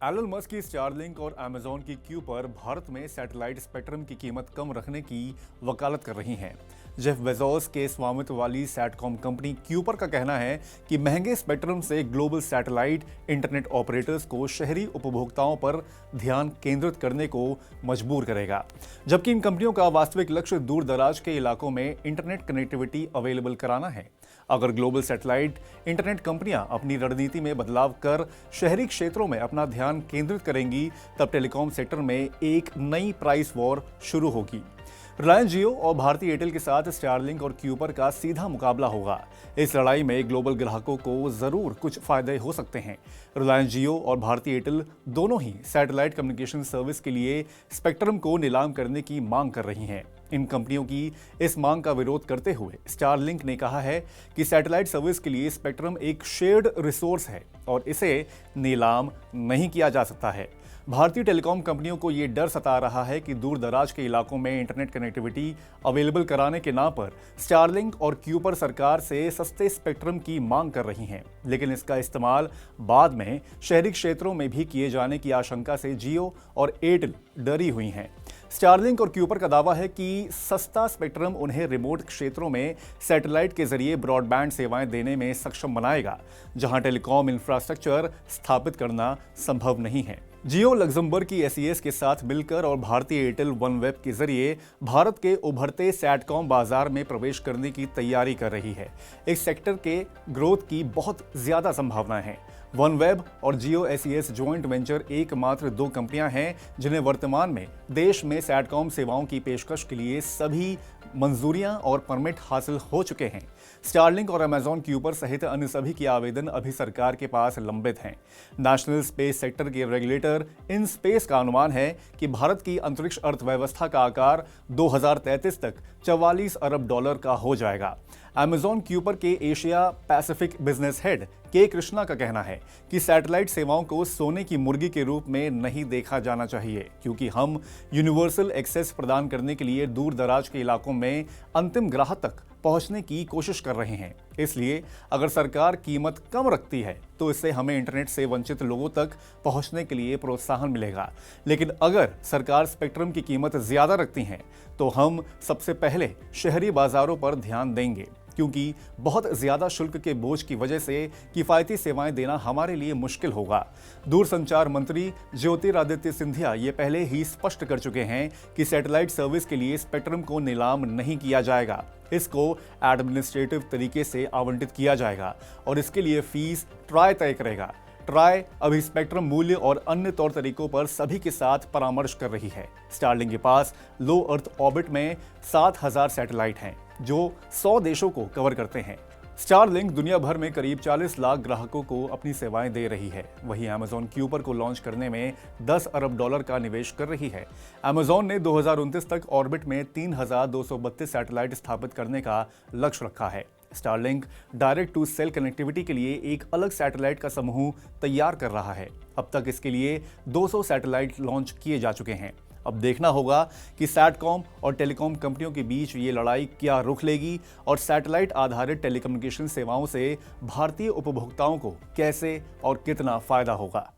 Elon Musk की Starlink और Amazon की क्यू पर भारत में सैटेलाइट स्पेक्ट्रम की कीमत कम रखने की वकालत कर रही हैं। जेफ बेजोस के स्वामित्व वाली सैटकॉम कंपनी क्यूपर का कहना है कि महंगे स्पेक्ट्रम से ग्लोबल सैटेलाइट इंटरनेट ऑपरेटर्स को शहरी उपभोक्ताओं पर ध्यान केंद्रित करने को मजबूर करेगा, जबकि इन कंपनियों का वास्तविक लक्ष्य दूर दराज के इलाकों में इंटरनेट कनेक्टिविटी अवेलेबल कराना है। अगर ग्लोबल सैटेलाइट इंटरनेट कंपनियां अपनी रणनीति में बदलाव कर शहरी क्षेत्रों में अपना ध्यान केंद्रित करेंगी, तब टेलीकॉम सेक्टर में एक नई प्राइस वॉर शुरू होगी। रिलायंस जियो और भारती एयरटेल के साथ स्टारलिंक और क्यूपर का सीधा मुकाबला होगा। इस लड़ाई में ग्लोबल ग्राहकों को जरूर कुछ फायदे हो सकते हैं। रिलायंस जियो और भारती एयरटेल दोनों ही सैटेलाइट कम्युनिकेशन सर्विस के लिए स्पेक्ट्रम को नीलाम करने की मांग कर रही हैं। इन कंपनियों की इस मांग का विरोध करते हुए स्टारलिंक ने कहा है कि सैटेलाइट सर्विस के लिए स्पेक्ट्रम एक शेयर्ड रिसोर्स है और इसे नीलाम नहीं किया जा सकता है। भारतीय टेलीकॉम कंपनियों को यह डर सता रहा है कि दूर दराज के इलाकों में इंटरनेट कनेक्टिविटी अवेलेबल कराने के नाम पर स्टारलिंक और क्यूपर सरकार से सस्ते स्पेक्ट्रम की मांग कर रही हैं, लेकिन इसका इस्तेमाल बाद में शहरी क्षेत्रों में भी किए जाने की आशंका से जियो और एयरटेल डरी हुई हैं। स्टारलिंक और क्यूपर का दावा है कि सस्ता स्पेक्ट्रम उन्हें रिमोट क्षेत्रों में सैटेलाइट के जरिए ब्रॉडबैंड सेवाएं देने में सक्षम बनाएगा, जहां टेलीकॉम इंफ्रास्ट्रक्चर स्थापित करना संभव नहीं है। जियो लग्जमबर्ग की एसईएस के साथ मिलकर और भारतीय एयरटेल वनवेब के जरिए भारत के उभरते सैटकॉम बाजार में प्रवेश करने की तैयारी कर रही है। इस सेक्टर के ग्रोथ की बहुत ज्यादा संभावनाएं हैं। वनवेब और जियो एसईएस जॉइंट वेंचर एकमात्र दो कंपनियां हैं जिन्हें वर्तमान में देश में सैटकॉम सेवाओं की पेशकश के लिए सभी मंजूरियां और परमिट हासिल हो चुके हैं। स्टारलिंक और अमेजॉन क्यूपर सहित अन्य सभी के आवेदन अभी सरकार के पास लंबित हैं। नेशनल स्पेस सेक्टर के रेगुलेटर इन स्पेस का अनुमान है कि भारत की अंतरिक्ष अर्थव्यवस्था का आकार 2033 तक 44 अरब डॉलर का हो जाएगा। अमेजॉन क्यूपर के एशिया पैसिफिक बिजनेस हेड के कृष्णा का कहना है कि सैटेलाइट सेवाओं को सोने की मुर्गी के रूप में नहीं देखा जाना चाहिए, क्योंकि हम यूनिवर्सल एक्सेस प्रदान करने के लिए दूर दराज के इलाकों में अंतिम ग्राहक तक पहुंचने की कोशिश कर रहे हैं। इसलिए अगर सरकार कीमत कम रखती है तो इससे हमें इंटरनेट से वंचित लोगों तक पहुंचने के लिए प्रोत्साहन मिलेगा, लेकिन अगर सरकार स्पेक्ट्रम की कीमत ज्यादा रखती है तो हम सबसे पहले शहरी बाजारों पर ध्यान देंगे, क्योंकि बहुत ज्यादा शुल्क के बोझ की वजह से किफायती सेवाएं देना हमारे लिए मुश्किल होगा। दूरसंचार मंत्री ज्योतिरादित्य सिंधिया ये पहले ही स्पष्ट कर चुके हैं कि सैटेलाइट सर्विस के लिए स्पेक्ट्रम को नीलाम नहीं किया जाएगा। इसको एडमिनिस्ट्रेटिव तरीके से आवंटित किया जाएगा और इसके लिए फीस ट्राई तय करेगा। ट्राई अभी स्पेक्ट्रम मूल्य और अन्य तौर तरीकों पर सभी के साथ परामर्श कर रही है। स्टारलिंक के पास लो अर्थ ऑर्बिट में 7000 सैटेलाइट हैं जो 100 देशों को कवर करते हैं। स्टारलिंक दुनिया भर में करीब 40 लाख ग्राहकों को अपनी सेवाएं दे रही है। वहीं अमेजॉन क्यूपर को लॉन्च करने में 10 अरब डॉलर का निवेश कर रही है। अमेजॉन ने 2029 तक ऑर्बिट में 3232 सैटेलाइट स्थापित करने का लक्ष्य रखा है। Starlink direct to cell connectivity के लिए एक अलग सैटेलाइट का समूह तैयार कर रहा है। अब तक इसके लिए 200 सैटेलाइट लॉन्च किए जा चुके हैं। अब देखना होगा कि सैटकॉम और टेलीकॉम कंपनियों के बीच ये लड़ाई क्या रुख लेगी और सैटेलाइट आधारित टेलीकम्युनिकेशन सेवाओं से भारतीय उपभोक्ताओं को कैसे और कितना फायदा होगा।